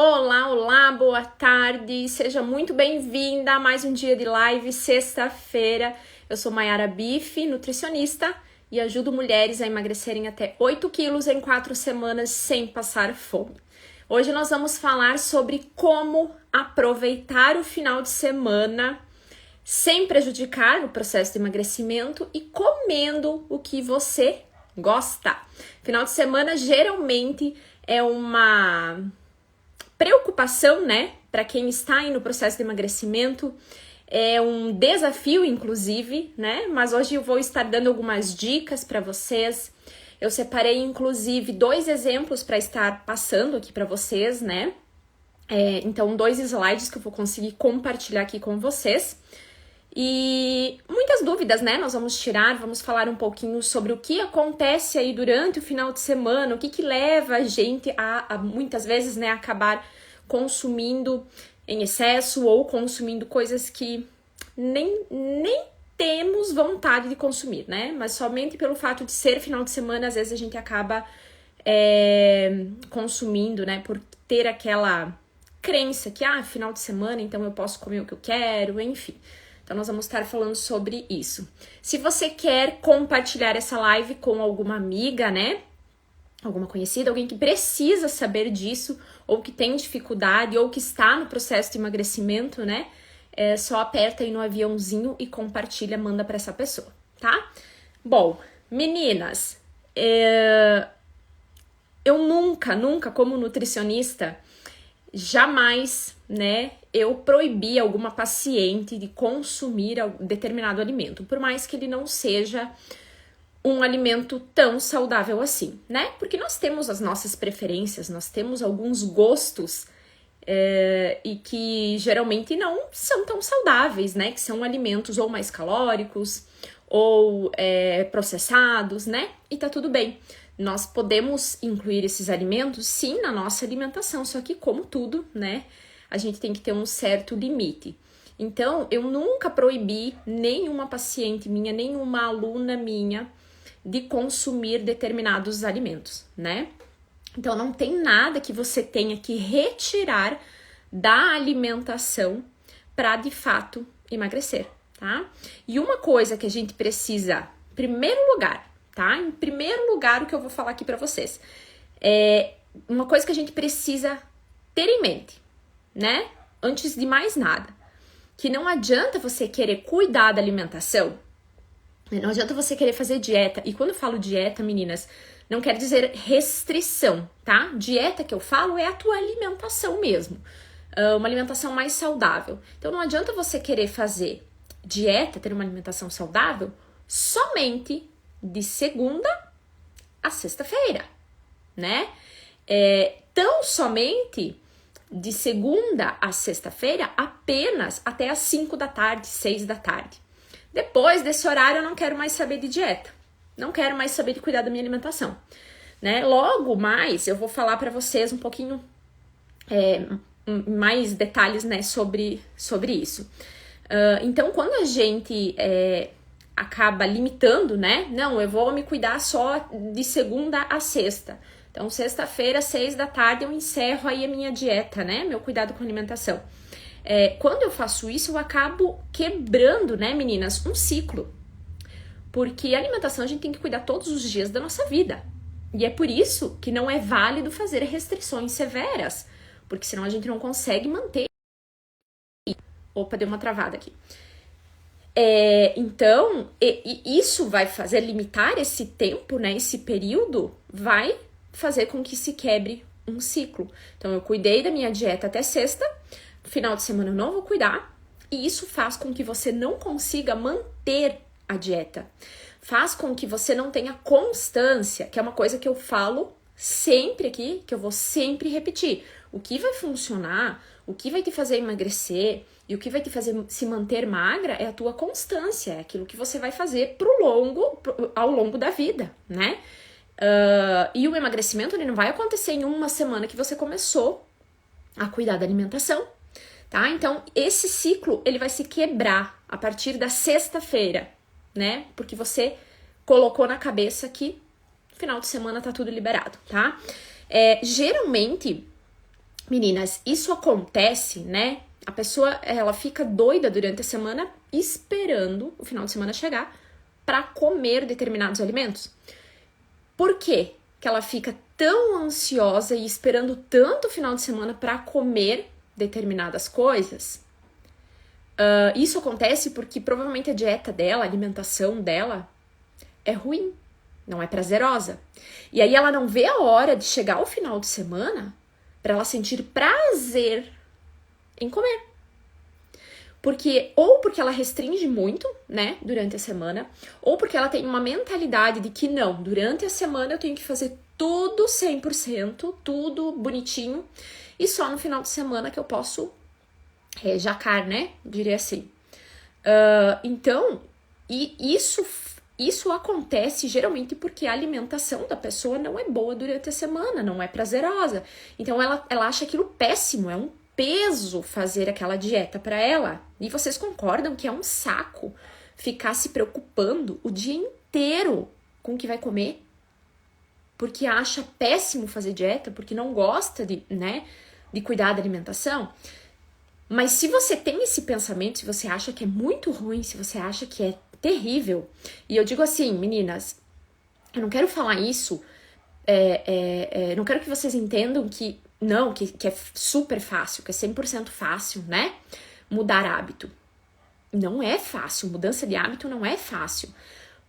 Olá, olá, boa tarde, seja muito bem-vinda a mais um dia de live, sexta-feira. Eu sou Mayara Bife, nutricionista, e ajudo mulheres a emagrecerem até 8 quilos em 4 semanas sem passar fome. Hoje nós vamos falar sobre como aproveitar o final de semana sem prejudicar o processo de emagrecimento e comendo o que você gosta. Final de semana geralmente é uma preocupação, né, para quem está aí no processo de emagrecimento, é um desafio, inclusive, né, mas hoje eu vou estar dando algumas dicas para vocês. Eu separei, inclusive, 2 exemplos para estar passando aqui para vocês, né, então 2 slides que eu vou conseguir compartilhar aqui com vocês. E muitas dúvidas, né, nós vamos tirar, vamos falar um pouquinho sobre o que acontece aí durante o final de semana, o que leva a gente a muitas vezes, né, acabar consumindo em excesso ou consumindo coisas que nem temos vontade de consumir, né, mas somente pelo fato de ser final de semana, às vezes a gente acaba consumindo, né, por ter aquela crença que, final de semana, então eu posso comer o que eu quero, enfim. Então, nós vamos estar falando sobre isso. Se você quer compartilhar essa live com alguma amiga, né? Alguma conhecida, alguém que precisa saber disso, ou que tem dificuldade, ou que está no processo de emagrecimento, né? Só aperta aí no aviãozinho e compartilha, manda para essa pessoa, tá? Bom, meninas, eu nunca, como nutricionista, jamais, né, eu proibi alguma paciente de consumir determinado alimento, por mais que ele não seja um alimento tão saudável assim, né? Porque nós temos as nossas preferências, nós temos alguns gostos e que geralmente não são tão saudáveis, né? Que são alimentos ou mais calóricos ou processados, né? E tá tudo bem. Nós podemos incluir esses alimentos, sim, na nossa alimentação, só que como tudo, né, a gente tem que ter um certo limite. Então, eu nunca proibi nenhuma paciente minha, nenhuma aluna minha de consumir determinados alimentos, né? Então, não tem nada que você tenha que retirar da alimentação para, de fato, emagrecer, tá? E uma coisa que a gente precisa, em primeiro lugar, tá? Em primeiro lugar, o que eu vou falar aqui pra vocês é uma coisa que a gente precisa ter em mente, né? Antes de mais nada, que não adianta você querer cuidar da alimentação, não adianta você querer fazer dieta. E quando eu falo dieta, meninas, não quer dizer restrição, tá? Dieta que eu falo é a tua alimentação mesmo, uma alimentação mais saudável. Então não adianta você querer fazer dieta, ter uma alimentação saudável, somente de segunda a sexta-feira, né? Tão somente de segunda a sexta-feira, apenas até às 5 da tarde, 6 da tarde. Depois desse horário, eu não quero mais saber de dieta. Não quero mais saber de cuidar da minha alimentação, né? Logo mais, eu vou falar para vocês um pouquinho mais detalhes, né, sobre isso. Então, quando a gente acaba limitando, né? Não, eu vou me cuidar só de segunda a sexta. Então, sexta-feira, 6 da tarde, eu encerro aí a minha dieta, né? Meu cuidado com a alimentação. Quando eu faço isso, eu acabo quebrando, né, meninas, um ciclo. Porque a alimentação a gente tem que cuidar todos os dias da nossa vida. E é por isso que não é válido fazer restrições severas. Porque senão a gente não consegue manter. Opa, deu uma travada aqui. Então, isso vai fazer limitar esse tempo, né? Esse período vai fazer com que se quebre um ciclo. Então, eu cuidei da minha dieta até sexta, final de semana eu não vou cuidar, e isso faz com que você não consiga manter a dieta. Faz com que você não tenha constância, que é uma coisa que eu falo sempre aqui, que eu vou sempre repetir. O que vai funcionar, o que vai te fazer emagrecer e o que vai te fazer se manter magra é a tua constância, é aquilo que você vai fazer ao longo da vida, né? E o emagrecimento ele não vai acontecer em uma semana que você começou a cuidar da alimentação, tá? Então, esse ciclo ele vai se quebrar a partir da sexta-feira, né? Porque você colocou na cabeça que final de semana tá tudo liberado, tá? Geralmente, Meninas, isso acontece, né? A pessoa, ela fica doida durante a semana esperando o final de semana chegar para comer determinados alimentos. Por quê que ela fica tão ansiosa e esperando tanto o final de semana para comer determinadas coisas? Isso acontece porque provavelmente a dieta dela, a alimentação dela é ruim, não é prazerosa. E aí ela não vê a hora de chegar ao final de semana para ela sentir prazer em comer. Porque ela restringe muito, né, durante a semana, ou porque ela tem uma mentalidade de que não, durante a semana eu tenho que fazer tudo 100%, tudo bonitinho, e só no final de semana que eu posso jacar, né, diria assim. Então, isso acontece geralmente porque a alimentação da pessoa não é boa durante a semana, não é prazerosa. Então ela acha aquilo péssimo, é um peso fazer aquela dieta para ela. E vocês concordam que é um saco ficar se preocupando o dia inteiro com o que vai comer? Porque acha péssimo fazer dieta, porque não gosta de cuidar da alimentação. Mas se você tem esse pensamento, se você acha que é muito ruim, se você acha que é terrível, e eu digo assim, meninas, eu não quero falar isso, não quero que vocês entendam que não, que é super fácil, que é 100% fácil, né? Mudar hábito. Não é fácil, mudança de hábito não é fácil.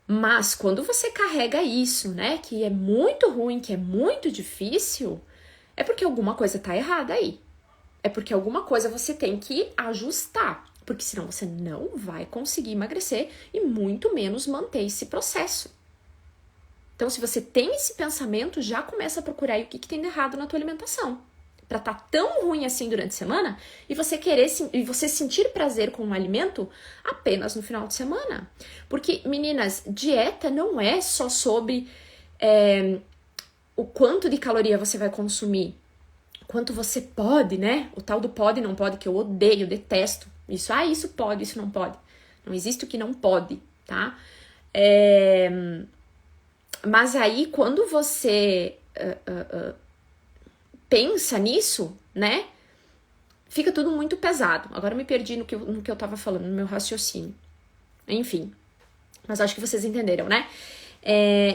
Mas quando você carrega isso, né, que é muito ruim, que é muito difícil, é porque alguma coisa tá errada aí. É porque alguma coisa você tem que ajustar, porque senão você não vai conseguir emagrecer e muito menos manter esse processo. Então, se você tem esse pensamento, já começa a procurar aí o que tem de errado na tua alimentação. Pra tá tão ruim assim durante a semana e você sentir prazer com um alimento apenas no final de semana. Porque, meninas, dieta não é só sobre o quanto de caloria você vai consumir, quanto você pode, né? O tal do pode e não pode, que eu odeio, detesto. Isso pode, isso não pode. Não existe o que não pode, tá? Mas aí, quando você pensa nisso, né? Fica tudo muito pesado. Agora eu me perdi no que eu tava falando, no meu raciocínio. Enfim, mas acho que vocês entenderam, né?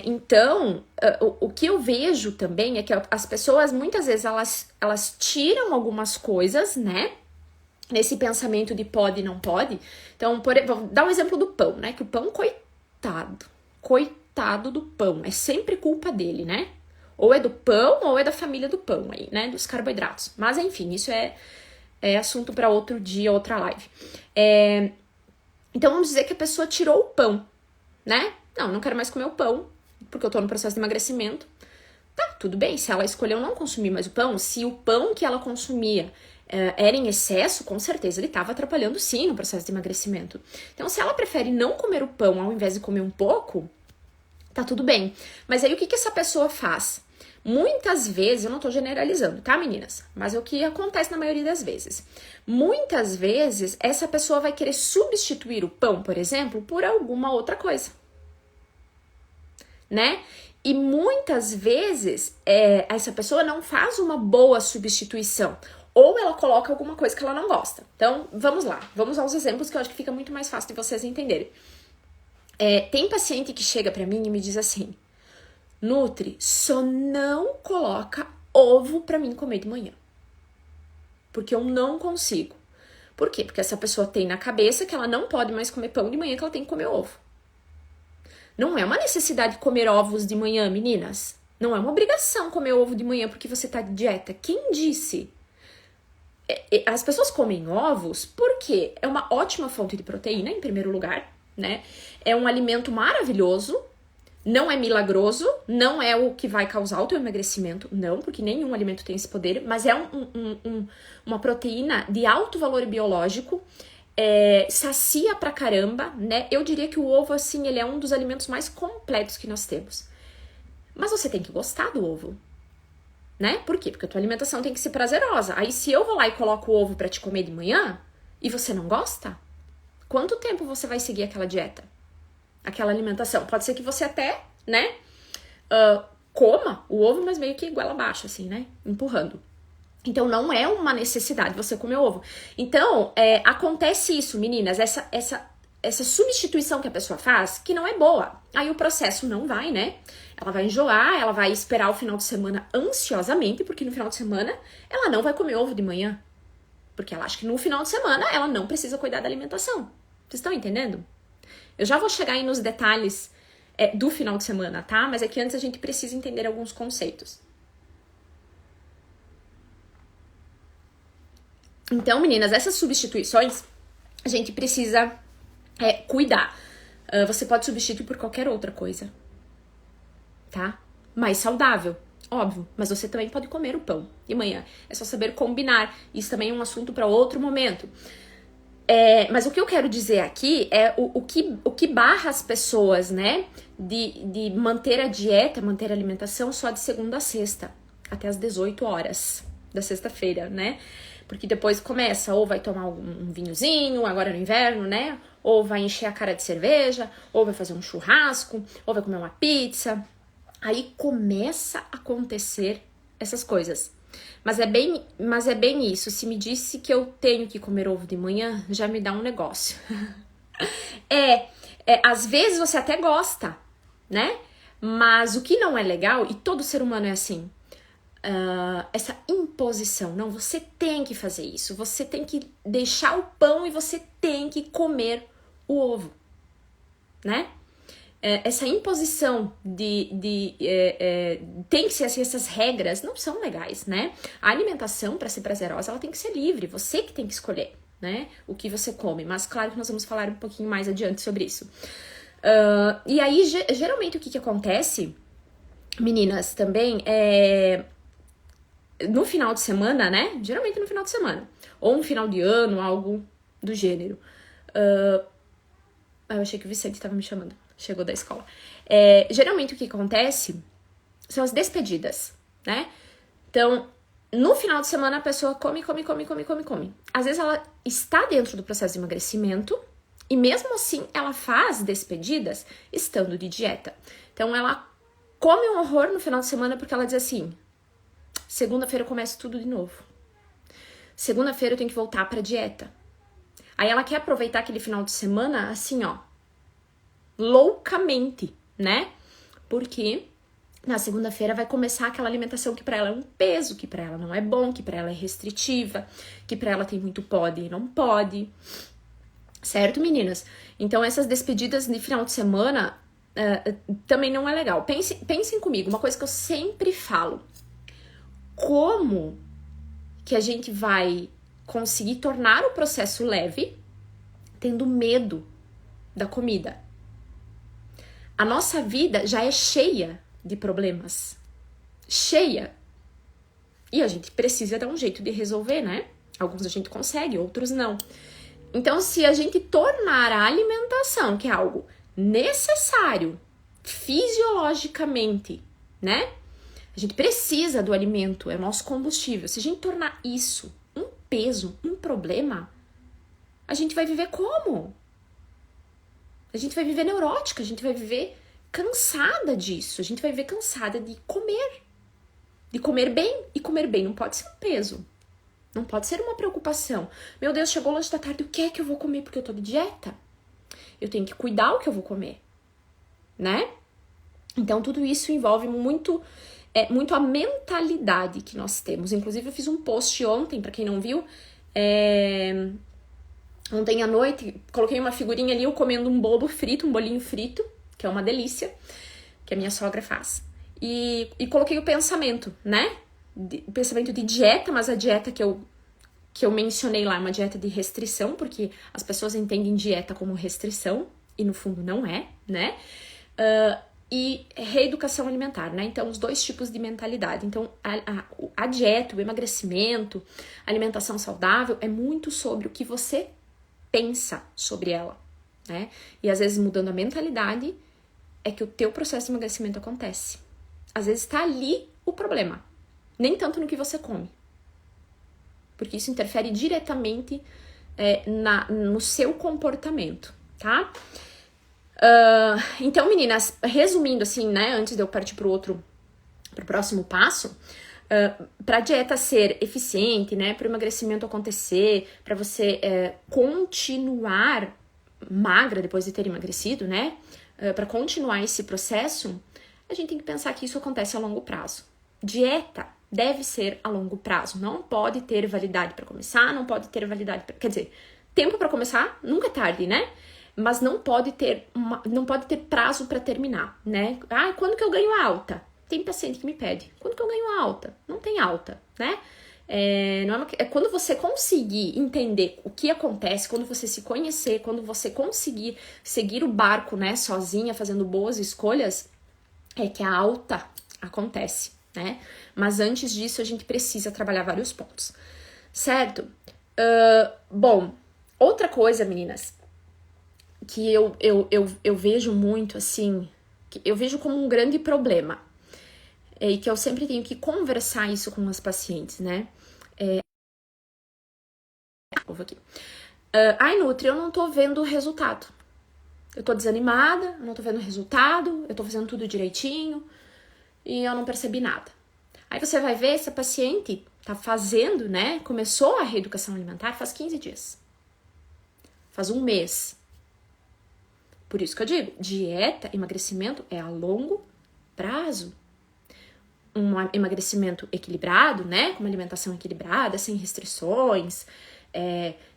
Então, o que eu vejo também é que as pessoas, muitas vezes, elas tiram algumas coisas, né? Nesse pensamento de pode e não pode. Então, vou dar um exemplo do pão, né? Que o pão, coitado do pão. É sempre culpa dele, né? Ou é do pão, ou é da família do pão aí, né? Dos carboidratos. Mas, enfim, isso é assunto para outro dia, outra live. Então, vamos dizer que a pessoa tirou o pão, né? Não quero mais comer o pão, porque eu tô no processo de emagrecimento. Tá, tudo bem, se ela escolheu não consumir mais o pão, se o pão que ela consumia era em excesso, com certeza ele estava atrapalhando sim no processo de emagrecimento. Então, se ela prefere não comer o pão ao invés de comer um pouco, tá tudo bem. Mas aí o que essa pessoa faz? Muitas vezes, eu não tô generalizando, tá, meninas? Mas é o que acontece na maioria das vezes. Muitas vezes, essa pessoa vai querer substituir o pão, por exemplo, por alguma outra coisa, né? E muitas vezes, essa pessoa não faz uma boa substituição. Ou ela coloca alguma coisa que ela não gosta. Então, vamos lá. Vamos aos exemplos que eu acho que fica muito mais fácil de vocês entenderem. Tem paciente que chega pra mim e me diz assim: Nutri, só não coloca ovo pra mim comer de manhã. Porque eu não consigo. Por quê? Porque essa pessoa tem na cabeça que ela não pode mais comer pão de manhã, que ela tem que comer ovo. Não é uma necessidade comer ovos de manhã, meninas. Não é uma obrigação comer ovo de manhã porque você tá de dieta. Quem disse? As pessoas comem ovos porque é uma ótima fonte de proteína, em primeiro lugar, né? É um alimento maravilhoso, não é milagroso, não é o que vai causar o teu emagrecimento, não, porque nenhum alimento tem esse poder, mas é uma proteína de alto valor biológico, sacia pra caramba, né? Eu diria que o ovo, assim, ele é um dos alimentos mais completos que nós temos. Mas você tem que gostar do ovo, né? Por quê? Porque a tua alimentação tem que ser prazerosa. Aí se eu vou lá e coloco o ovo pra te comer de manhã e você não gosta, quanto tempo você vai seguir aquela dieta? Aquela alimentação? Pode ser que você até, né, coma o ovo, mas meio que goela abaixo, assim, né? Empurrando. Então, não é uma necessidade você comer ovo. Então, acontece isso, meninas, essa substituição que a pessoa faz, que não é boa. Aí o processo não vai, né? Ela vai enjoar, ela vai esperar o final de semana ansiosamente, porque no final de semana ela não vai comer ovo de manhã. Porque ela acha que no final de semana ela não precisa cuidar da alimentação. Vocês estão entendendo? Eu já vou chegar aí nos detalhes do final de semana, tá? Mas é que antes a gente precisa entender alguns conceitos. Então, meninas, essas substituições a gente precisa cuidar. Você pode substituir por qualquer outra coisa, tá? Mais saudável, óbvio. Mas você também pode comer o pão de manhã. É só saber combinar. Isso também é um assunto para outro momento. Mas o que eu quero dizer aqui é o que barra as pessoas, né? De manter a dieta, manter a alimentação só de segunda a sexta, até as 18 horas da sexta-feira, né? Porque depois começa, ou vai tomar um vinhozinho, agora no inverno, né? Ou vai encher a cara de cerveja, ou vai fazer um churrasco, ou vai comer uma pizza. Aí começa a acontecer essas coisas. Mas é bem isso. Se me disse que eu tenho que comer ovo de manhã, já me dá um negócio. Às vezes você até gosta, né? Mas o que não é legal, e todo ser humano é assim, essa imposição. Não, você tem que fazer isso. Você tem que deixar o pão e você tem que comer o ovo, né? Essa imposição tem que ser assim, essas regras não são legais, né? A alimentação, para ser prazerosa, ela tem que ser livre. Você que tem que escolher, né? O que você come. Mas claro que nós vamos falar um pouquinho mais adiante sobre isso. E aí, geralmente, o que acontece, meninas, também no final de semana, né? Geralmente no final de semana. Ou no final de ano, algo do gênero. Eu achei que o Vicente estava me chamando. Chegou da escola. Geralmente o que acontece são as despedidas, né? Então, no final de semana a pessoa come. Às vezes ela está dentro do processo de emagrecimento e mesmo assim ela faz despedidas estando de dieta. Então ela come um horror no final de semana porque ela diz assim: segunda-feira eu começo tudo de novo. Segunda-feira eu tenho que voltar pra dieta. Aí ela quer aproveitar aquele final de semana assim, ó, loucamente, né? Porque na segunda-feira vai começar aquela alimentação que pra ela é um peso, que pra ela não é bom, que pra ela é restritiva, que pra ela tem muito pode e não pode. Certo, meninas? Então essas despedidas de final de semana também não é legal. Pensem comigo, uma coisa que eu sempre falo. Como que a gente vai conseguir tornar o processo leve tendo medo da comida? A nossa vida já é cheia de problemas. Cheia. E a gente precisa dar um jeito de resolver, né? Alguns a gente consegue, outros não. Então, se a gente tornar a alimentação, que é algo necessário fisiologicamente, né? A gente precisa do alimento, é o nosso combustível. Se a gente tornar isso um peso, um problema, a gente vai viver como? A gente vai viver neurótica, a gente vai viver cansada disso. A gente vai viver cansada de comer. De comer bem. E comer bem não pode ser um peso. Não pode ser uma preocupação. Meu Deus, chegou o lanche da tarde, o que é que eu vou comer porque eu tô de dieta? Eu tenho que cuidar o que eu vou comer, né? Então, tudo isso envolve muito a mentalidade que nós temos. Inclusive, eu fiz um post ontem, pra quem não viu, ontem à noite, coloquei uma figurinha ali, eu comendo um bolo frito, um bolinho frito, que é uma delícia, que a minha sogra faz. E coloquei o pensamento, né? O pensamento de dieta, mas a dieta que eu mencionei lá é uma dieta de restrição, porque as pessoas entendem dieta como restrição, e no fundo não é, né? E reeducação alimentar, né? Então, os dois tipos de mentalidade. Então, a dieta, o emagrecimento, a alimentação saudável é muito sobre o que você pensa sobre ela, né? E às vezes, mudando a mentalidade, é que o teu processo de emagrecimento acontece. Às vezes, tá ali o problema. Nem tanto no que você come. Porque isso interfere diretamente no seu comportamento, tá? Então, meninas, resumindo assim, né, antes de eu partir pro próximo passo, Para a dieta ser eficiente, né, para o emagrecimento acontecer, para você continuar magra depois de ter emagrecido, né, para continuar esse processo, a gente tem que pensar que isso acontece a longo prazo. Dieta deve ser a longo prazo, não pode ter validade para começar, não pode ter validade, quer dizer, tempo para começar nunca é tarde, né? Mas não pode ter prazo para terminar, né? Ah, quando que eu ganho alta? Tem paciente que me pede, quando que eu ganho alta? Não tem alta, né? Quando você conseguir entender o que acontece, quando você se conhecer, quando você conseguir seguir o barco, né, sozinha, fazendo boas escolhas, é que a alta acontece, né? Mas antes disso, a gente precisa trabalhar vários pontos, certo? Bom, outra coisa, meninas, que eu vejo muito, assim, que eu vejo como um grande problema, e que eu sempre tenho que conversar isso com as pacientes, né? Aqui. Ai, Nutri, eu não tô vendo o resultado. Eu tô desanimada, eu não tô vendo o resultado, eu tô fazendo tudo direitinho e eu não percebi nada. Aí você vai ver, essa paciente tá fazendo, né? Começou a reeducação alimentar faz 15 dias. Faz um mês. Por isso que eu digo, dieta, emagrecimento é a longo prazo. Um emagrecimento equilibrado, né? Com uma alimentação equilibrada, sem restrições,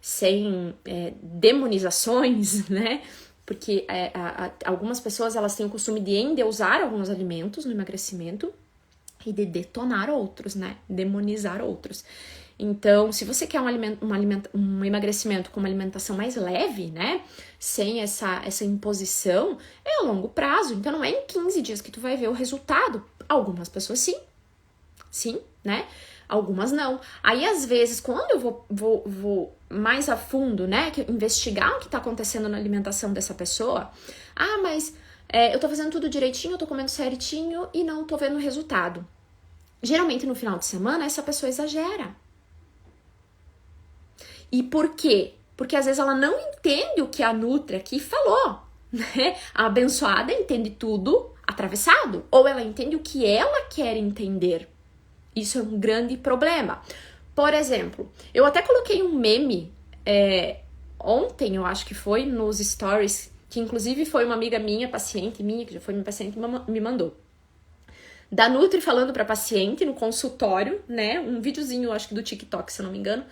sem demonizações, né? Porque algumas pessoas, elas têm o costume de endeusar alguns alimentos no emagrecimento e de detonar outros, né? Demonizar outros. Então, se você quer um emagrecimento com uma alimentação mais leve, né? Sem essa imposição, é a longo prazo. Então, não é em 15 dias que tu vai ver o resultado. Algumas pessoas sim, né? Algumas não. Aí, às vezes, quando eu vou mais a fundo, né? Investigar o que tá acontecendo na alimentação dessa pessoa. Ah, mas eu tô fazendo tudo direitinho, eu tô comendo certinho e não tô vendo o resultado. Geralmente, no final de semana, essa pessoa exagera. E por quê? Porque às vezes ela não entende o que a Nutri aqui falou, né? A abençoada entende tudo atravessado, ou ela entende o que ela quer entender. Isso é um grande problema. Por exemplo, eu até coloquei um meme ontem, eu acho que foi, nos stories, que inclusive foi uma amiga minha, paciente minha, que já foi minha paciente, me mandou. Da Nutri falando pra paciente no consultório, né? Um videozinho, acho que do TikTok, se eu não me engano.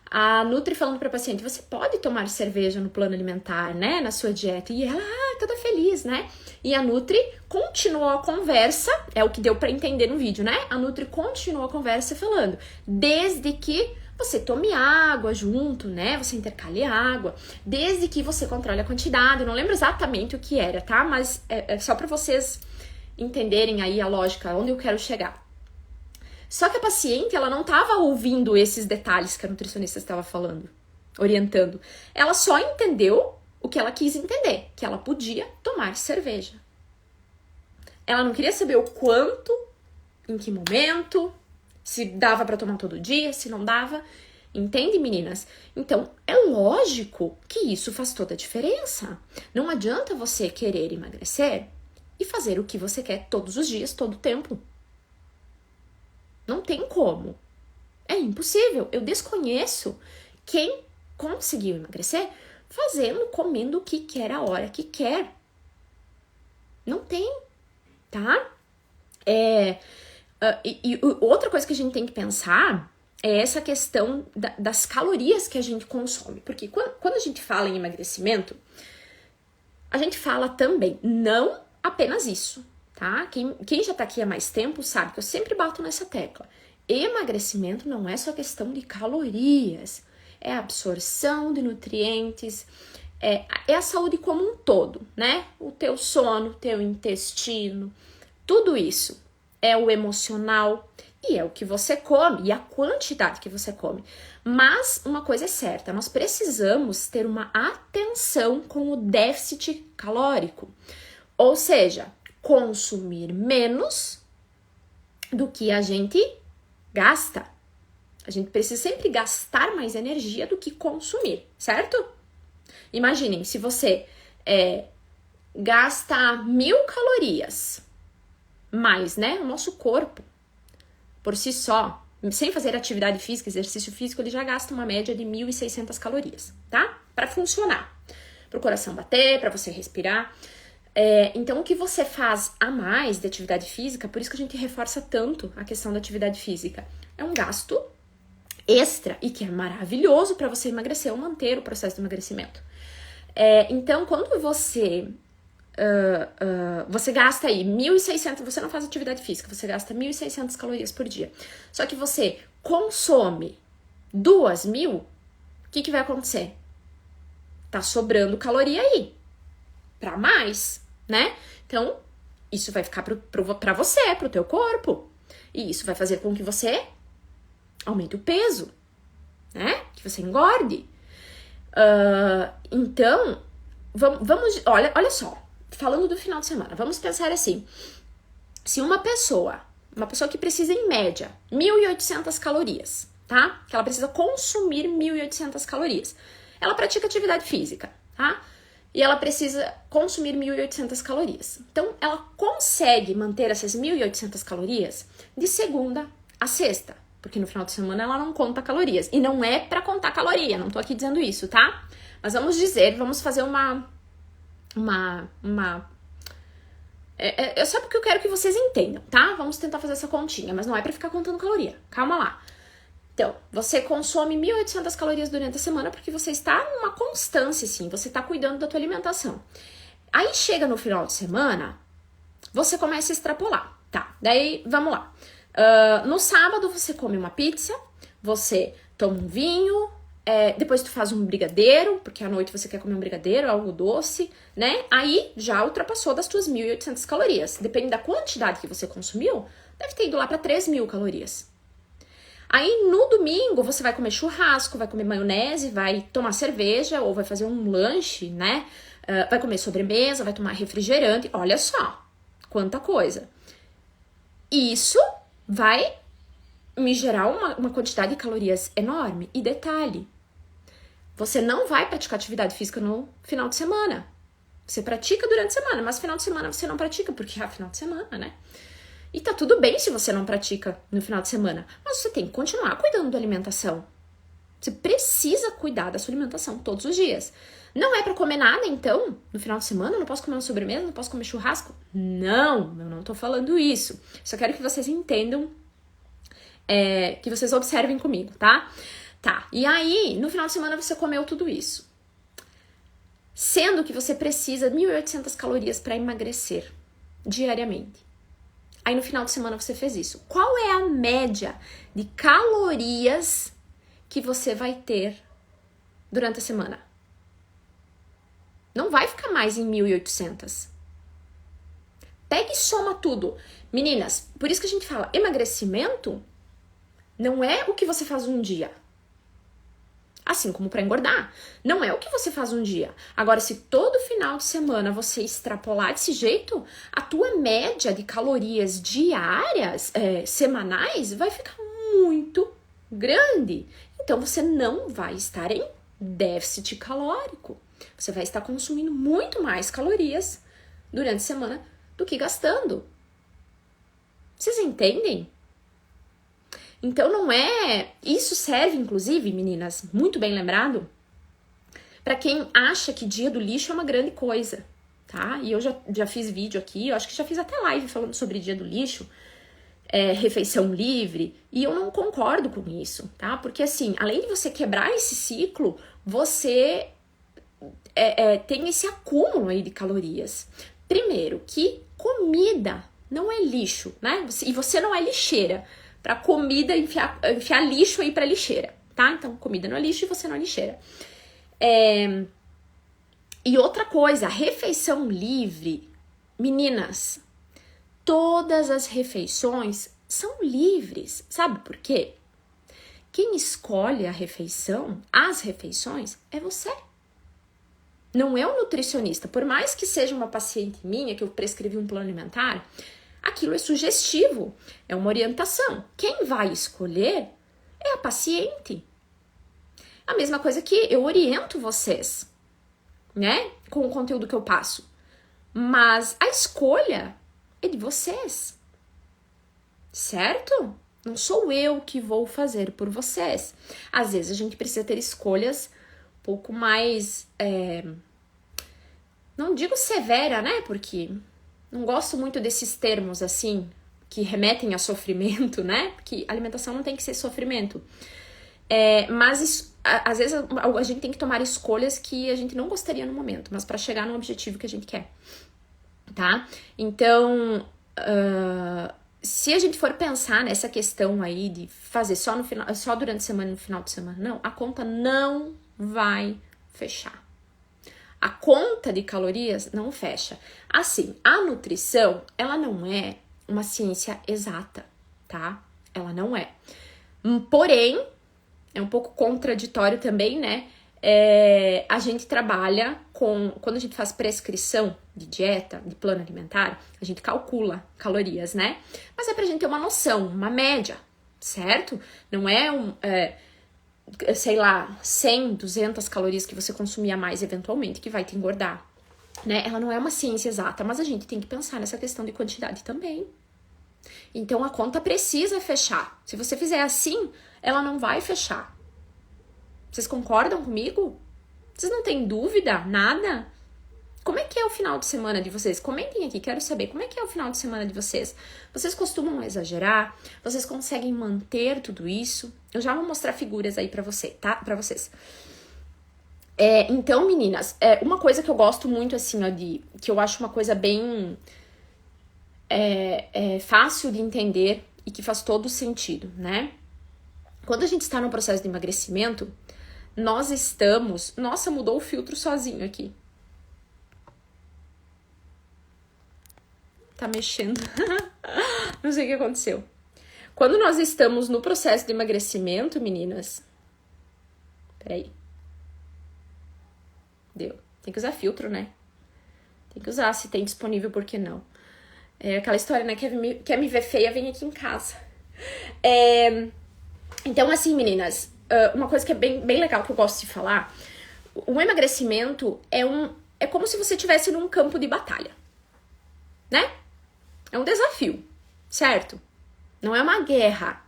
A Nutri falando pra paciente, você pode tomar cerveja no plano alimentar, né? Na sua dieta. E ela, toda feliz, né? E a Nutri continuou a conversa, é o que deu pra entender no vídeo, né? A Nutri continuou a conversa falando, desde que você tome água junto, né? Você intercale água, desde que você controle a quantidade. Eu não lembro exatamente o que era, tá? Mas é só pra vocês entenderem aí a lógica, onde eu quero chegar. Só que a paciente, ela não estava ouvindo esses detalhes que a nutricionista estava falando, orientando. Ela só entendeu o que ela quis entender, que ela podia tomar cerveja. Ela não queria saber o quanto, em que momento, se dava para tomar todo dia, se não dava. Entende, meninas? Então, é lógico que isso faz toda a diferença. Não adianta você querer emagrecer e fazer o que você quer todos os dias, todo o tempo. Não tem como. É impossível. Eu desconheço quem conseguiu emagrecer comendo o que quer a hora que quer. Não tem, tá? E outra coisa que a gente tem que pensar é essa questão das calorias que a gente consome. Porque quando a gente fala em emagrecimento, a gente fala também, não apenas isso. Tá? Quem já tá aqui há mais tempo sabe que eu sempre bato nessa tecla. Emagrecimento não é só questão de calorias, é absorção de nutrientes, é a saúde como um todo, né? O teu sono, o teu intestino, tudo isso é o emocional e é o que você come e a quantidade que você come. Mas uma coisa é certa, nós precisamos ter uma atenção com o déficit calórico, ou seja, consumir menos do que a gente gasta. A gente precisa sempre gastar mais energia do que consumir, certo? Imaginem, se você gasta 1000 calorias mais, né? O nosso corpo por si só, sem fazer atividade física, exercício físico, ele já gasta uma média de 1.600 calorias, tá? Para funcionar, para o coração bater, para você respirar. Então, o que você faz a mais de atividade física, por isso que a gente reforça tanto a questão da atividade física, é um gasto extra e que é maravilhoso para você emagrecer ou manter o processo de emagrecimento. Então, quando você gasta aí 1.600, você não faz atividade física, você gasta 1.600 calorias por dia. Só que você consome 2.000, o que vai acontecer? Tá sobrando caloria aí, pra mais, né? Então, isso vai ficar pra você, pro teu corpo. E isso vai fazer com que você aumente o peso, né? Que você engorde. Então, olha só. Falando do final de semana, vamos pensar assim. Se uma pessoa que precisa em média 1.800 calorias, tá? Que ela precisa consumir 1.800 calorias. Ela pratica atividade física, tá? E ela precisa consumir 1.800 calorias. Então, ela consegue manter essas 1.800 calorias de segunda a sexta. Porque no final de semana ela não conta calorias. E não é pra contar caloria, não tô aqui dizendo isso, tá? Mas vamos fazer é só porque eu quero que vocês entendam, tá? Vamos tentar fazer essa continha, mas não é pra ficar contando caloria. Calma lá. Então, você consome 1.800 calorias durante a semana porque você está numa constância, assim, você está cuidando da tua alimentação. Aí chega no final de semana, você começa a extrapolar, tá? Daí, vamos lá. No sábado, você come uma pizza, você toma um vinho, depois tu faz um brigadeiro, porque à noite você quer comer um brigadeiro, algo doce, né? Aí já ultrapassou das tuas 1.800 calorias. Depende da quantidade que você consumiu, deve ter ido lá para 3.000 calorias. Aí no domingo você vai comer churrasco, vai comer maionese, vai tomar cerveja ou vai fazer um lanche, né? Vai comer sobremesa, vai tomar refrigerante. Olha só, quanta coisa. Isso vai me gerar uma quantidade de calorias enorme. E detalhe, você não vai praticar atividade física no final de semana. Você pratica durante a semana, mas final de semana você não pratica, porque é final de semana, né? E tá tudo bem se você não pratica no final de semana, mas você tem que continuar cuidando da alimentação. Você precisa cuidar da sua alimentação todos os dias. Não é pra comer nada, então, no final de semana? Eu não posso comer uma sobremesa? Não posso comer churrasco? Não, eu não tô falando isso. Só quero que vocês entendam, que vocês observem comigo, tá? Tá, e aí, no final de semana você comeu tudo isso. Sendo que você precisa de 1.800 calorias para emagrecer diariamente. Aí no final de semana você fez isso. Qual é a média de calorias que você vai ter durante a semana? Não vai ficar mais em 1.800. Pega e soma tudo. Meninas, por isso que a gente fala, emagrecimento não é o que você faz um dia. Assim como para engordar. Não é o que você faz um dia. Agora, se todo final de semana você extrapolar desse jeito, a tua média de calorias diárias, semanais, vai ficar muito grande. Então, você não vai estar em déficit calórico. Você vai estar consumindo muito mais calorias durante a semana do que gastando. Vocês entendem? Então não é... Isso serve, inclusive, meninas, muito bem lembrado, para quem acha que dia do lixo é uma grande coisa, tá? E eu já fiz vídeo aqui, eu acho que já fiz até live falando sobre dia do lixo, refeição livre, e eu não concordo com isso, tá? Porque assim, além de você quebrar esse ciclo, você tem esse acúmulo aí de calorias. Primeiro, que comida não é lixo, né? E você não é lixeira. Pra comida, enfiar lixo aí pra lixeira, tá? Então, comida não é lixo e você não é lixeira. E outra coisa, refeição livre. Meninas, todas as refeições são livres. Sabe por quê? Quem escolhe as refeições, é você. Não é o nutricionista. Por mais que seja uma paciente minha, que eu prescrevi um plano alimentar, aquilo é sugestivo, é uma orientação. Quem vai escolher é a paciente. A mesma coisa que eu oriento vocês, né? Com o conteúdo que eu passo. Mas a escolha é de vocês. Certo? Não sou eu que vou fazer por vocês. Às vezes a gente precisa ter escolhas um pouco mais, não digo severa, né? Porque não gosto muito desses termos assim, que remetem a sofrimento, né? Porque alimentação não tem que ser sofrimento. Mas às vezes a gente tem que tomar escolhas que a gente não gostaria no momento, mas para chegar no objetivo que a gente quer, tá? Então, se a gente for pensar nessa questão aí de fazer só durante a semana e no final de semana, não, a conta não vai fechar. A conta de calorias não fecha. Assim, a nutrição, ela não é uma ciência exata, tá? Ela não é. Porém, é um pouco contraditório também, né? A gente trabalha quando a gente faz prescrição de dieta, de plano alimentar, a gente calcula calorias, né? Mas é pra gente ter uma noção, uma média, certo? Não é sei lá, 100, 200 calorias que você consumir a mais eventualmente que vai te engordar, né? Ela não é uma ciência exata, mas a gente tem que pensar nessa questão de quantidade também. Então a conta precisa fechar. Se você fizer assim, ela não vai fechar. Vocês concordam comigo? Vocês não têm dúvida? Nada? Como é que é o final de semana de vocês? Comentem aqui, quero saber como é que é o final de semana de vocês. Vocês costumam exagerar? Vocês conseguem manter tudo isso? Eu já vou mostrar figuras aí pra você, tá? Pra vocês. Então, meninas, uma coisa que eu gosto muito, assim, ó, que eu acho uma coisa bem fácil de entender e que faz todo sentido, né? Quando a gente está no processo de emagrecimento, nós estamos... Nossa, mudou o filtro sozinho aqui. Tá mexendo. Não sei o que aconteceu. Quando nós estamos no processo de emagrecimento, meninas... Peraí. Deu. Tem que usar filtro, né? Tem que usar, se tem disponível, por que não? É aquela história, né? Quer me ver feia, vem aqui em casa. Então, assim, meninas, uma coisa que é bem legal que eu gosto de falar, o emagrecimento é como se você estivesse num campo de batalha, né? É um desafio, certo? Não é uma guerra,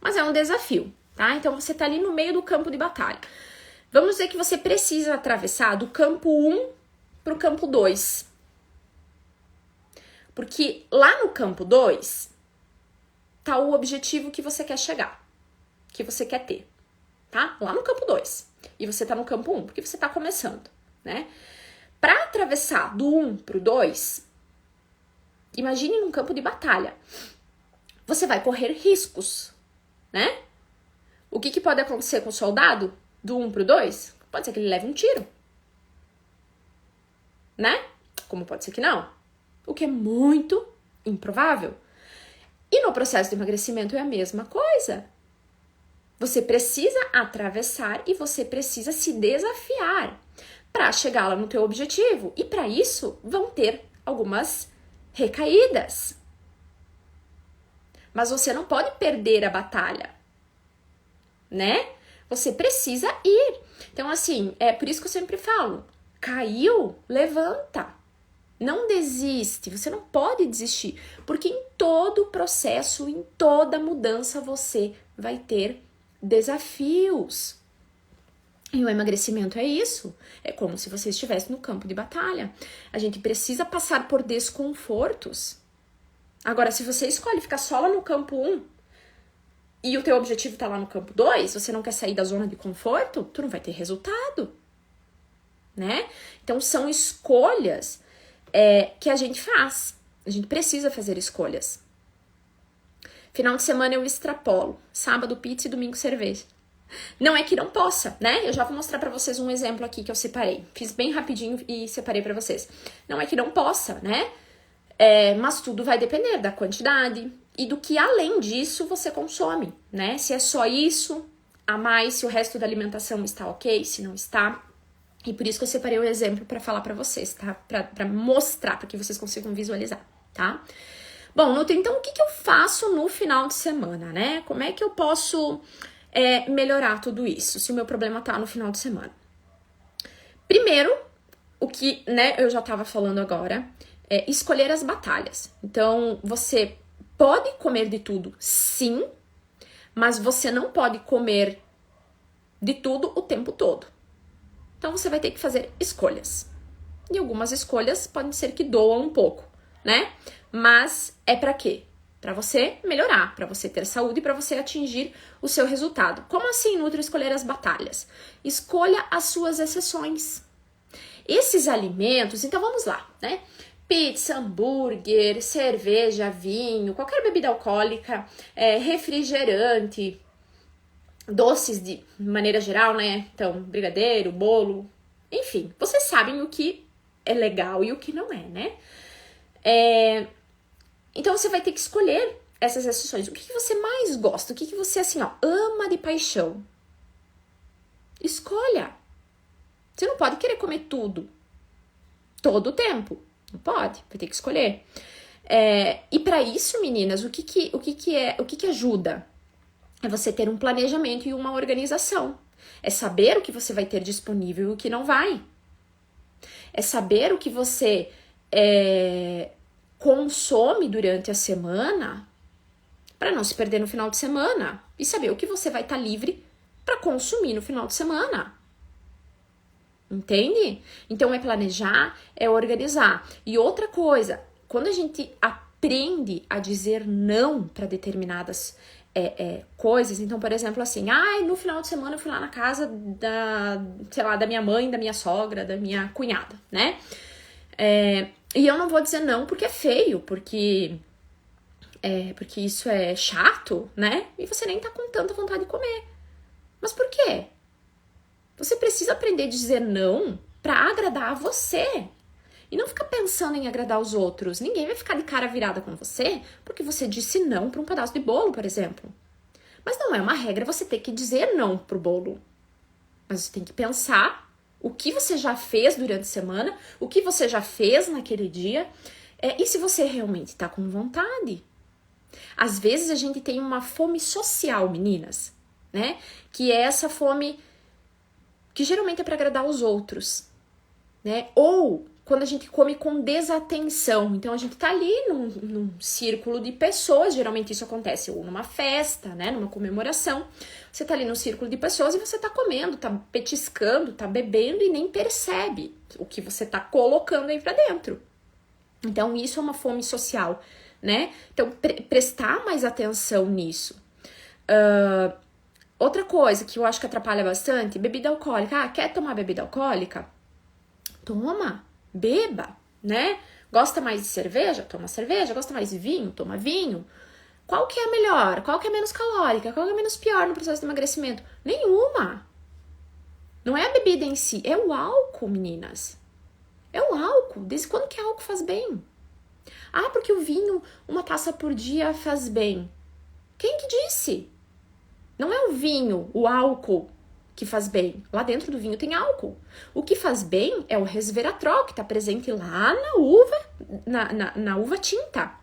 mas é um desafio, tá? Então, você tá ali no meio do campo de batalha. Vamos dizer que você precisa atravessar do campo 1 pro campo 2. Porque lá no campo 2 tá o objetivo que você quer chegar, que você quer ter, tá? Lá no campo 2. E você tá no campo 1, porque você tá começando, né? Pra atravessar do 1 pro 2, imagine num campo de batalha. Você vai correr riscos, né? O que pode acontecer com o soldado do 1 pro 2? Pode ser que ele leve um tiro, né? Como pode ser que não. O que é muito improvável. E no processo de emagrecimento é a mesma coisa. Você precisa atravessar e você precisa se desafiar para chegar lá no teu objetivo. E para isso vão ter algumas recaídas. Mas você não pode perder a batalha, né? Você precisa ir. Então, assim, é por isso que eu sempre falo, caiu, levanta. Não desiste, você não pode desistir, porque em todo processo, em toda mudança, você vai ter desafios. E o emagrecimento é isso, é como se você estivesse no campo de batalha. A gente precisa passar por desconfortos. Agora, se você escolhe ficar só lá no campo 1 e o teu objetivo tá lá no campo 2, você não quer sair da zona de conforto, tu não vai ter resultado, né? Então, são escolhas que a gente faz. A gente precisa fazer escolhas. Final de semana eu extrapolo. Sábado, pizza e domingo, cerveja. Não é que não possa, né? Eu já vou mostrar pra vocês um exemplo aqui que eu separei. Fiz bem rapidinho e separei pra vocês. Não é que não possa, né? Mas tudo vai depender da quantidade e do que além disso você consome, né? Se é só isso, a mais, se o resto da alimentação está ok, se não está. E por isso que eu separei o exemplo pra falar pra vocês, tá? Pra mostrar, pra que vocês consigam visualizar, tá? Bom, então o que eu faço no final de semana, né? Como é que eu posso melhorar tudo isso, se o meu problema tá no final de semana? Primeiro, o que, né, eu já tava falando agora, é escolher as batalhas. Então, você pode comer de tudo, sim, Mas você não pode comer de tudo o tempo todo. Então você vai ter que fazer escolhas. E algumas escolhas podem ser que doam um pouco, né? Mas é pra quê? Pra você melhorar, pra você ter saúde e pra você atingir o seu resultado. Como assim, Nutri, escolher as batalhas? Escolha as suas exceções. Esses alimentos, então vamos lá, né? Pizza, hambúrguer, cerveja, vinho, qualquer bebida alcoólica, refrigerante, doces de maneira geral, né? Então, brigadeiro, bolo, enfim, vocês sabem o que é legal e o que não é, né? Então você vai ter que escolher essas exceções. O que você mais gosta? O que você, assim, ó, ama de paixão? Escolha. Você não pode querer comer tudo todo o tempo. Não pode, vai ter que escolher. E para isso, meninas, o que ajuda? É você ter um planejamento e uma organização. É saber o que você vai ter disponível e o que não vai. É saber o que você consome durante a semana para não se perder no final de semana. E saber o que você vai estar livre para consumir no final de semana. Entende? Então é planejar, é organizar. E outra coisa, quando a gente aprende a dizer não para determinadas coisas, então, por exemplo, assim, no final de semana eu fui lá na casa da minha mãe, da minha sogra, da minha cunhada, né? E eu não vou dizer não porque é feio, porque isso é chato, né? E você nem tá com tanta vontade de comer. Mas por quê? Você precisa aprender a dizer não pra agradar a você. E não ficar pensando em agradar os outros. Ninguém vai ficar de cara virada com você porque você disse não pra um pedaço de bolo, por exemplo. Mas não é uma regra você ter que dizer não pro bolo. Mas você tem que pensar o que você já fez durante a semana, o que você já fez naquele dia, e se você realmente tá com vontade. Às vezes a gente tem uma fome social, meninas, né? Que é essa fome que geralmente é para agradar os outros, né? Ou quando a gente come com desatenção. Então, a gente tá ali num círculo de pessoas, geralmente isso acontece ou numa festa, né? Numa comemoração. Você tá ali num círculo de pessoas e você tá comendo, tá petiscando, tá bebendo e nem percebe o que você tá colocando aí pra dentro. Então, isso é uma fome social, né? Então, prestar mais atenção nisso. Outra coisa que eu acho que atrapalha bastante, bebida alcoólica. Quer tomar bebida alcoólica? Toma, beba, né? Gosta mais de cerveja? Toma cerveja. Gosta mais de vinho? Toma vinho. Qual que é melhor? Qual que é menos calórica? Qual que é menos pior no processo de emagrecimento? Nenhuma. Não é a bebida em si, é o álcool, meninas. É o álcool. Desde quando que álcool faz bem? Porque o vinho, uma taça por dia faz bem. Quem que disse? Não é o vinho, o álcool que faz bem. Lá dentro do vinho tem álcool. O que faz bem é o resveratrol, que está presente lá na uva, na uva tinta,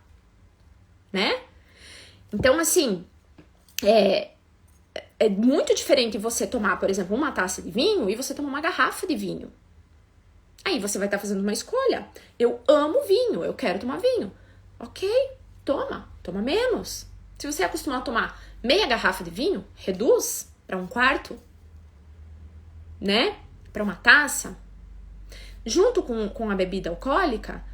né? Então, assim, é muito diferente você tomar, por exemplo, uma taça de vinho e você tomar uma garrafa de vinho. Aí você vai estar fazendo uma escolha. Eu amo vinho, eu quero tomar vinho. Ok, toma menos. Se você é acostumado a tomar meia garrafa de vinho, reduz para 1/4, né? Para uma taça. Junto com a bebida alcoólica,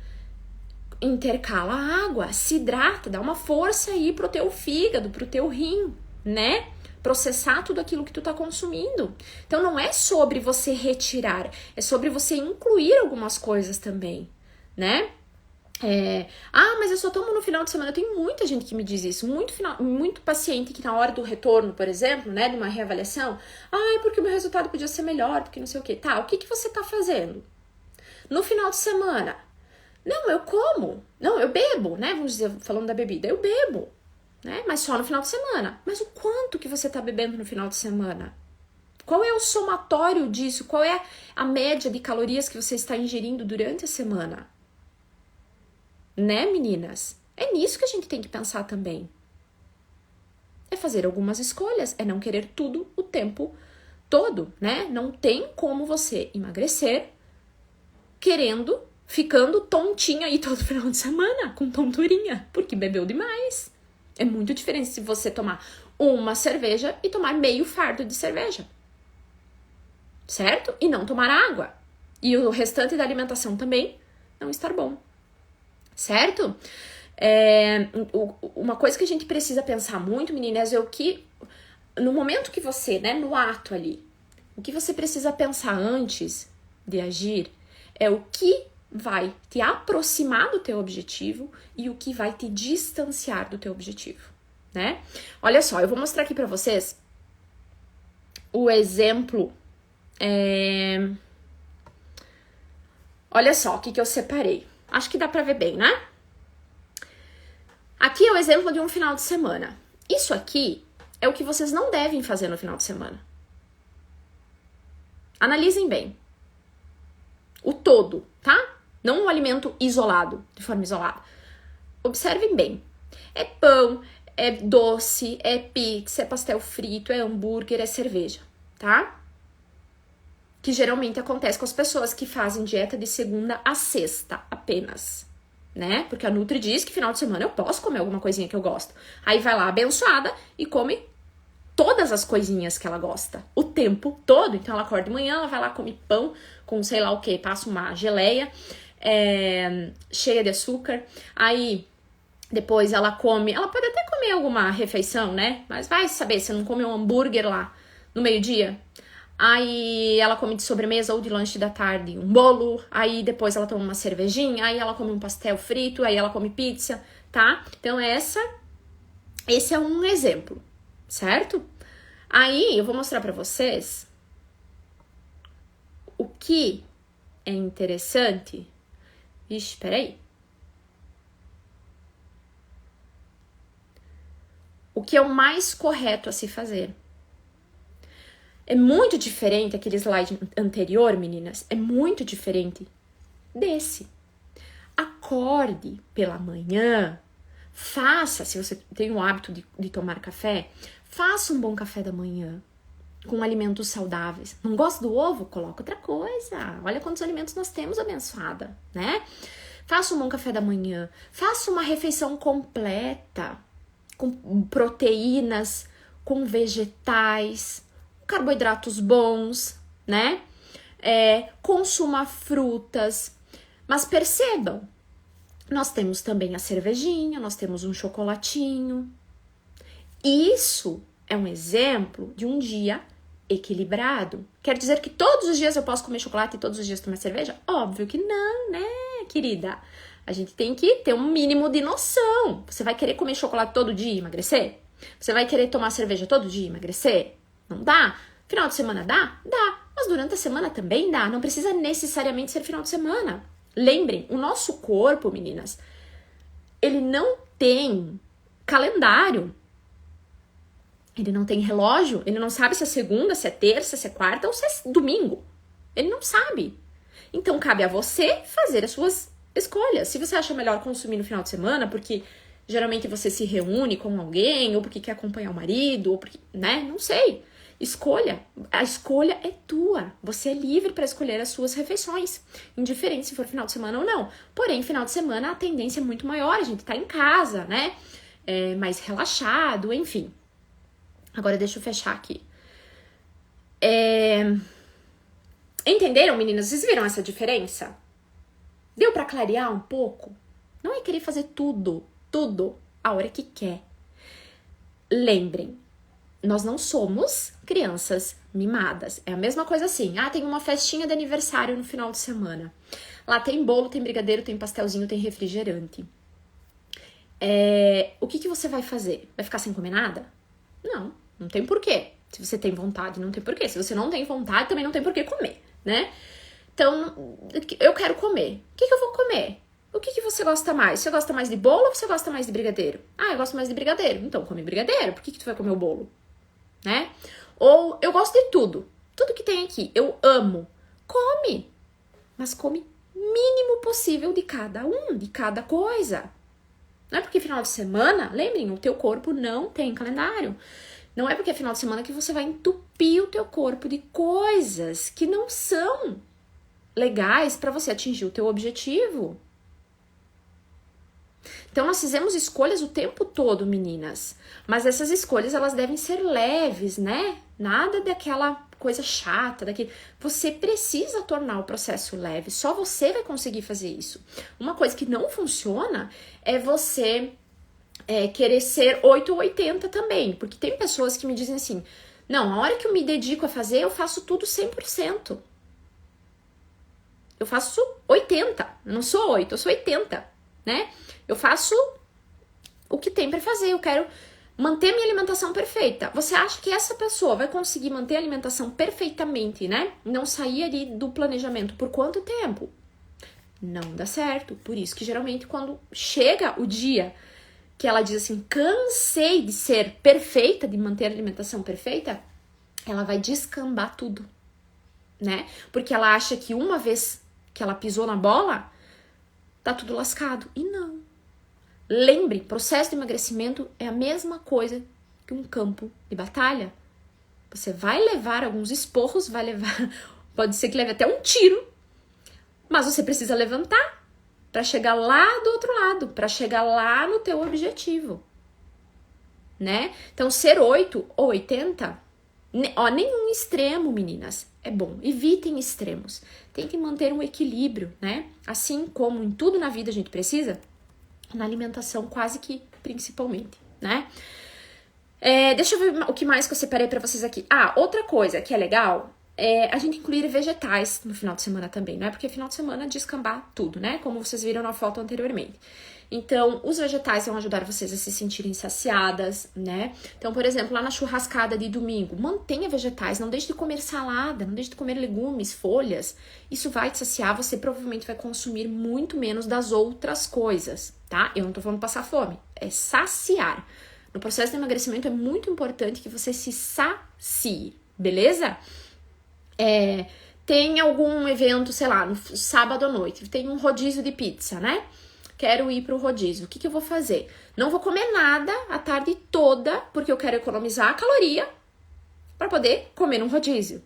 intercala a água, se hidrata, dá uma força aí pro teu fígado, pro teu rim, né? Processar tudo aquilo que tu tá consumindo. Então não é sobre você retirar, é sobre você incluir algumas coisas também, né? Mas eu só tomo no final de semana. Tem muita gente que me diz isso, muito paciente que na hora do retorno, por exemplo, né, de uma reavaliação, porque o meu resultado podia ser melhor, porque não sei o quê. Tá, o que você tá fazendo? No final de semana, não, eu como, não, eu bebo, né, vamos dizer, falando da bebida, eu bebo, né, mas só no final de semana. Mas o quanto que você tá bebendo no final de semana? Qual é o somatório disso? Qual é a média de calorias que você está ingerindo durante a semana? Né, meninas? É nisso que a gente tem que pensar também. É fazer algumas escolhas, é não querer tudo o tempo todo, né? Não tem como você emagrecer ficando tontinha aí todo final de semana, com tonturinha, porque bebeu demais, É muito diferente se você tomar uma cerveja e tomar meio fardo de cerveja. Certo? E não tomar água. E o restante da alimentação também não estar bom. Certo? Uma coisa que a gente precisa pensar muito, meninas, é o que... No momento que você, né, no ato ali, o que você precisa pensar antes de agir é o que vai te aproximar do teu objetivo e o que vai te distanciar do teu objetivo, né? Olha só, eu vou mostrar aqui pra vocês o exemplo. Olha só o que eu separei. Acho que dá pra ver bem, né? Aqui é o exemplo de um final de semana. Isso aqui é o que vocês não devem fazer no final de semana. Analisem bem. O todo, tá? Não um alimento isolado, de forma isolada. Observem bem. É pão, é doce, é pizza, é pastel frito, é hambúrguer, é cerveja, tá? Que geralmente acontece com as pessoas que fazem dieta de segunda a sexta apenas, né? Porque a Nutri diz que final de semana eu posso comer alguma coisinha que eu gosto. Aí vai lá abençoada e come todas as coisinhas que ela gosta, o tempo todo. Então ela acorda de manhã, ela vai lá, come pão com sei lá o que, passa uma geleia cheia de açúcar, aí depois ela come, ela pode até comer alguma refeição, né? Mas vai saber, se não come um hambúrguer lá no meio-dia, aí ela come de sobremesa ou de lanche da tarde um bolo, aí depois ela toma uma cervejinha, aí ela come um pastel frito, aí ela come pizza, tá? Então esse é um exemplo, certo? Aí eu vou mostrar pra vocês o que é interessante. Ixi, peraí. O que é o mais correto a se fazer. É muito diferente aquele slide anterior, meninas. É muito diferente desse. Acorde pela manhã. Faça, se você tem o hábito de tomar café, faça um bom café da manhã. Com alimentos saudáveis. Não gosta do ovo? Coloca outra coisa. Olha quantos alimentos nós temos, abençoada, né? Faça um bom café da manhã. Faça uma refeição completa. Com proteínas, com vegetais, carboidratos bons, né? Consuma frutas. Mas percebam, nós temos também a cervejinha, nós temos um chocolatinho. Isso é um exemplo de um dia equilibrado. Quer dizer que todos os dias eu posso comer chocolate e todos os dias tomar cerveja? Óbvio que não, né, querida? A gente tem que ter um mínimo de noção. Você vai querer comer chocolate todo dia e emagrecer? Você vai querer tomar cerveja todo dia e emagrecer? Não dá? Final de semana dá? Dá. Mas durante a semana também dá. Não precisa necessariamente ser final de semana. Lembrem, o nosso corpo, meninas, ele não tem calendário. Ele não tem relógio, ele não sabe se é segunda, se é terça, se é quarta ou se é domingo. Ele não sabe. Então, cabe a você fazer as suas escolhas. Se você acha melhor consumir no final de semana, porque geralmente você se reúne com alguém, ou porque quer acompanhar o marido, ou porque, né? Não sei. Escolha. A escolha é tua. Você é livre para escolher as suas refeições. Indiferente se for final de semana ou não. Porém, final de semana a tendência é muito maior. A gente tá em casa, né? Mais relaxado, enfim. Agora deixa eu fechar aqui. Entenderam, meninas? Vocês viram essa diferença? Deu pra clarear um pouco? Não é querer fazer tudo a hora que quer. Lembrem, nós não somos crianças mimadas. É a mesma coisa assim. Tem uma festinha de aniversário no final de semana. Lá tem bolo, tem brigadeiro, tem pastelzinho, tem refrigerante. O que você vai fazer? Vai ficar sem comer nada? Não tem porquê. Se você tem vontade, não tem porquê. Se você não tem vontade, também não tem porquê comer, né? Então, eu quero comer. O que eu vou comer? O que você gosta mais? Você gosta mais de bolo ou você gosta mais de brigadeiro? Eu gosto mais de brigadeiro. Então, come brigadeiro. Por que tu vai comer o bolo? Né? Ou, eu gosto de tudo. Tudo que tem aqui. Eu amo. Come. Mas come o mínimo possível de cada coisa. Não é porque final de semana, lembrem, o teu corpo não tem calendário. Não é porque é final de semana que você vai entupir o teu corpo de coisas que não são legais para você atingir o teu objetivo. Então, nós fizemos escolhas o tempo todo, meninas. Mas essas escolhas, elas devem ser leves, né? Nada daquela coisa chata, daquele... Você precisa tornar o processo leve. Só você vai conseguir fazer isso. Uma coisa que não funciona é você querer ser 8 ou 80 também. Porque tem pessoas que me dizem assim, não, a hora que eu me dedico a fazer, eu faço tudo 100%. Eu faço 80. Eu não sou 8, eu sou 80, né? Eu faço o que tem pra fazer. Eu quero manter minha alimentação perfeita. Você acha que essa pessoa vai conseguir manter a alimentação perfeitamente, né? Não sair ali do planejamento por quanto tempo? Não dá certo. Por isso que geralmente quando chega o dia que ela diz assim, cansei de ser perfeita, de manter a alimentação perfeita, ela vai descambar tudo, né? Porque ela acha que uma vez que ela pisou na bola, tá tudo lascado. E não. Lembre, processo de emagrecimento é a mesma coisa que um campo de batalha. Você vai levar alguns esporros, vai levar, pode ser que leve até um tiro, mas você precisa levantar para chegar lá do outro lado, para chegar lá no teu objetivo, né? Então, ser 8 ou 80, nenhum extremo, meninas, é bom. Evitem extremos. Tentem manter um equilíbrio, né? Assim como em tudo na vida a gente precisa, na alimentação quase que principalmente, né? Deixa eu ver o que mais que eu separei pra vocês aqui. Outra coisa que é legal é a gente incluir vegetais no final de semana também, não é? Porque final de semana descambar tudo, né? Como vocês viram na foto anteriormente. Então, os vegetais vão ajudar vocês a se sentirem saciadas, né? Então, por exemplo, lá na churrascada de domingo, mantenha vegetais, não deixe de comer salada, não deixe de comer legumes, folhas. Isso vai te saciar, você provavelmente vai consumir muito menos das outras coisas, tá? Eu não tô falando passar fome, é saciar. No processo de emagrecimento é muito importante que você se sacie, beleza? Tem algum evento, sei lá, no sábado à noite, tem um rodízio de pizza, né? Quero ir pro rodízio. O que eu vou fazer? Não vou comer nada a tarde toda, porque eu quero economizar a caloria para poder comer um rodízio.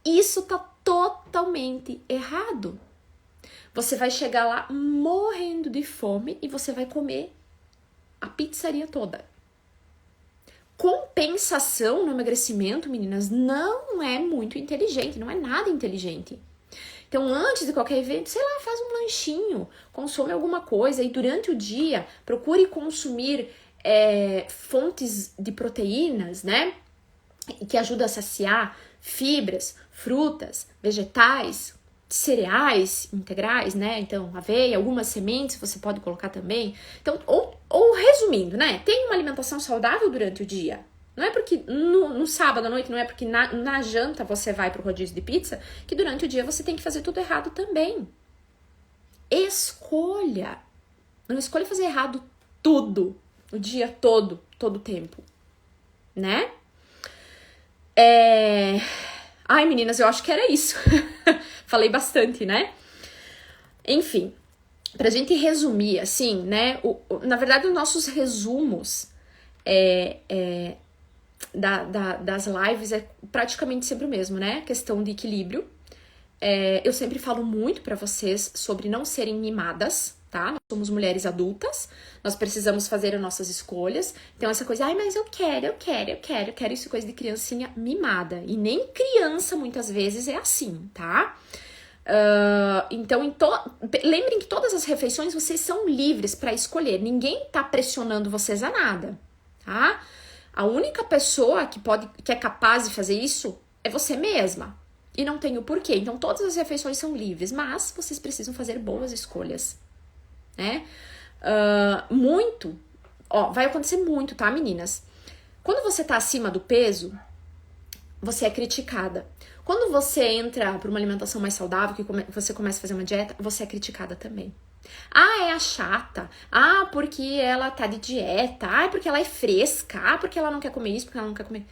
Isso tá totalmente errado. Você vai chegar lá morrendo de fome e você vai comer a pizzaria toda. Compensação no emagrecimento, meninas, não é muito inteligente, não é nada inteligente. Então, antes de qualquer evento, sei lá, faz um lanchinho, consome alguma coisa e durante o dia procure consumir fontes de proteínas, né? Que ajudam a saciar fibras, frutas, vegetais, cereais integrais, né? Então, aveia, algumas sementes você pode colocar também. Então, ou resumindo, né? Tem uma alimentação saudável durante o dia. Não é porque no sábado à noite, não é porque na janta você vai pro rodízio de pizza, que durante o dia você tem que fazer tudo errado também. Escolha. Não escolha fazer errado tudo, o dia todo o tempo, né? Ai, meninas, eu acho que era isso. Falei bastante, né? Enfim, pra gente resumir, assim, né? Na verdade, os nossos resumos das lives é praticamente sempre o mesmo, né? Questão de equilíbrio. Eu sempre falo muito pra vocês sobre não serem mimadas, tá? Nós somos mulheres adultas, nós precisamos fazer as nossas escolhas. Então, essa coisa, mas eu quero isso, coisa de criancinha mimada. E nem criança, muitas vezes, é assim, tá? Então, lembrem que todas as refeições vocês são livres pra escolher. Ninguém tá pressionando vocês a nada, tá? A única pessoa que é capaz de fazer isso é você mesma. E não tem o porquê. Então, todas as refeições são livres, mas vocês precisam fazer boas escolhas, né? Vai acontecer muito, tá, meninas? Quando você tá acima do peso, você é criticada. Quando você entra para uma alimentação mais saudável, que você começa a fazer uma dieta, você é criticada também. É a chata. Porque ela tá de dieta. Porque ela é fresca. Porque ela não quer comer isso, porque ela não quer comer...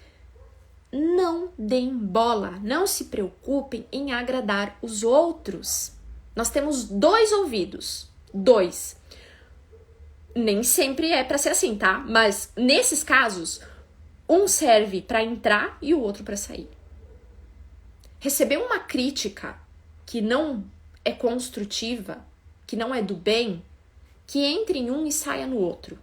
Não deem bola. Não se preocupem em agradar os outros. Nós temos 2 ouvidos. 2. Nem sempre é pra ser assim, tá? Mas nesses casos, um serve pra entrar e o outro pra sair. Receber uma crítica que não é construtiva, que não é do bem, que entre em um e saia no outro.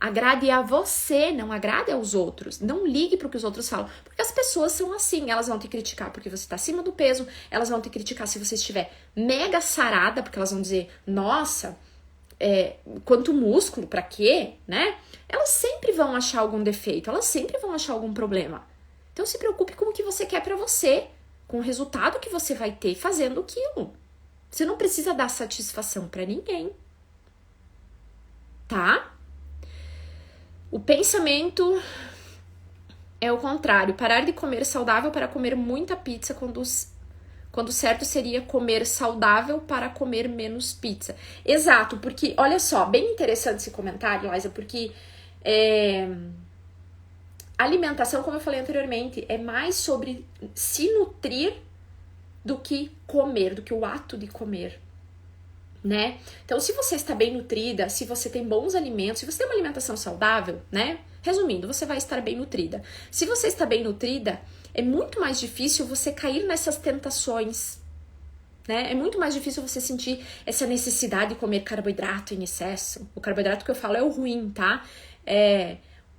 Agrade a você, não agrade aos outros. Não ligue para o que os outros falam. Porque as pessoas são assim. Elas vão te criticar porque você está acima do peso. Elas vão te criticar se você estiver mega sarada. Porque elas vão dizer, nossa, quanto músculo, pra quê? Né? Elas sempre vão achar algum defeito. Elas sempre vão achar algum problema. Então se preocupe com o que você quer para você. Com o resultado que você vai ter fazendo aquilo. Você não precisa dar satisfação para ninguém. Tá? O pensamento é o contrário. Parar de comer saudável para comer muita pizza, quando certo seria comer saudável para comer menos pizza. Exato, porque, olha só, bem interessante esse comentário, Liza, porque alimentação, como eu falei anteriormente, é mais sobre se nutrir do que comer, do que o ato de comer. Né? Então, se você está bem nutrida, se você tem bons alimentos, se você tem uma alimentação saudável, né? Resumindo, você vai estar bem nutrida. Se você está bem nutrida, é muito mais difícil você cair nessas tentações, né? É muito mais difícil você sentir essa necessidade de comer carboidrato em excesso. O carboidrato que eu falo é o ruim, tá?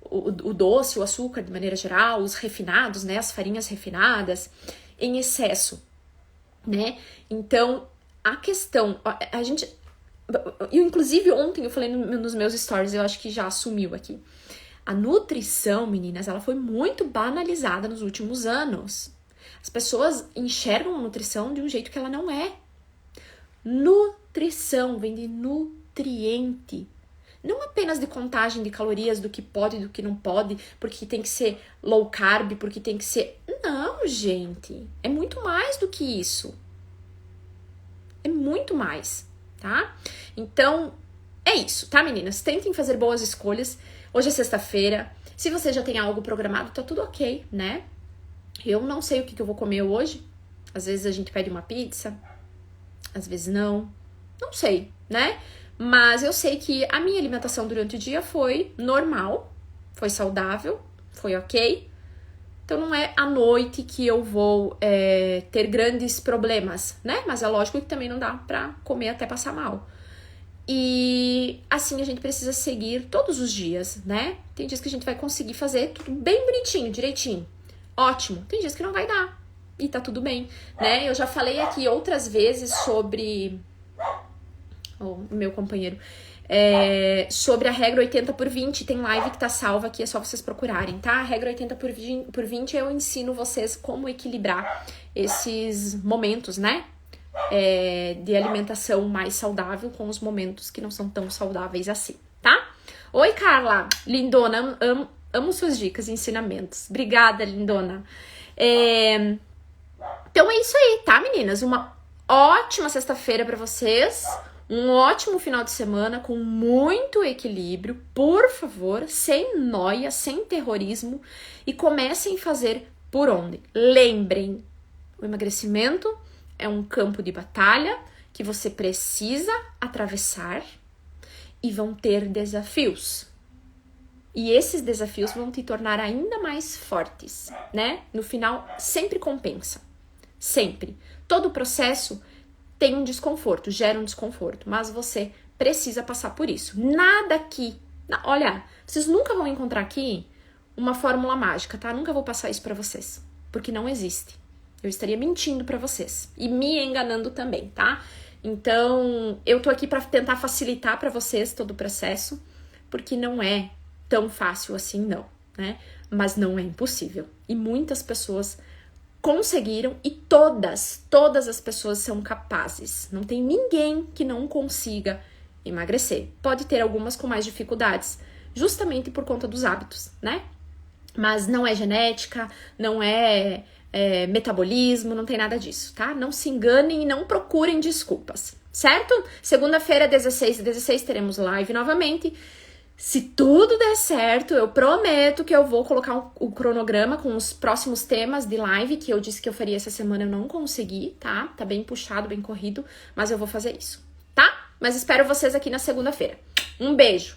O doce, o açúcar de maneira geral, os refinados, né? As farinhas refinadas em excesso, né? Então, a questão, inclusive ontem eu falei nos meus stories, eu acho que já assumiu aqui. A nutrição, meninas, ela foi muito banalizada nos últimos anos. As pessoas enxergam a nutrição de um jeito que ela não é. Nutrição vem de nutriente. Não apenas de contagem de calorias, do que pode e do que não pode, porque tem que ser low carb, porque tem que ser... Não, gente, é muito mais do que isso. É muito mais, tá? Então, é isso, tá, meninas? Tentem fazer boas escolhas. Hoje é sexta-feira. Se você já tem algo programado, tá tudo ok, né? Eu não sei o que eu vou comer hoje. Às vezes a gente pede uma pizza, às vezes não. Não sei, né? Mas eu sei que a minha alimentação durante o dia foi normal, foi saudável, foi ok. Então, não é à noite que eu vou ter grandes problemas, né? Mas é lógico que também não dá pra comer até passar mal. E assim a gente precisa seguir todos os dias, né? Tem dias que a gente vai conseguir fazer tudo bem bonitinho, direitinho. Ótimo. Tem dias que não vai dar. E tá tudo bem, né? Eu já falei aqui outras vezes sobre... o meu companheiro... sobre a regra 80/20, tem live que tá salva aqui, é só vocês procurarem, tá? A regra 80/20 eu ensino vocês como equilibrar esses momentos, né? De alimentação mais saudável com os momentos que não são tão saudáveis assim, tá? Oi, Carla, lindona, amo suas dicas e ensinamentos. Obrigada, lindona. Então é isso aí, tá, meninas? Uma ótima sexta-feira pra vocês. Um ótimo final de semana com muito equilíbrio, por favor, sem noia, sem terrorismo e comecem a fazer por onde? Lembrem, o emagrecimento é um campo de batalha que você precisa atravessar e vão ter desafios. E esses desafios vão te tornar ainda mais fortes, né? No final, sempre compensa. Sempre. Todo o processo tem um desconforto, gera um desconforto, mas você precisa passar por isso. Nada aqui, olha, vocês nunca vão encontrar aqui uma fórmula mágica, tá? Nunca vou passar isso pra vocês, porque não existe. Eu estaria mentindo pra vocês e me enganando também, tá? Então, eu tô aqui pra tentar facilitar pra vocês todo o processo, porque não é tão fácil assim, não, né? Mas não é impossível. E muitas pessoas conseguiram e todas as pessoas são capazes. Não tem ninguém que não consiga emagrecer. Pode ter algumas com mais dificuldades, justamente por conta dos hábitos, né? Mas não é genética, não é metabolismo, não tem nada disso, tá? Não se enganem e não procurem desculpas, certo? Segunda-feira, 16 teremos live novamente. Se tudo der certo, eu prometo que eu vou colocar o cronograma com os próximos temas de live, que eu disse que eu faria essa semana, eu não consegui, tá? Tá bem puxado, bem corrido, mas eu vou fazer isso, tá? Mas espero vocês aqui na segunda-feira. Um beijo!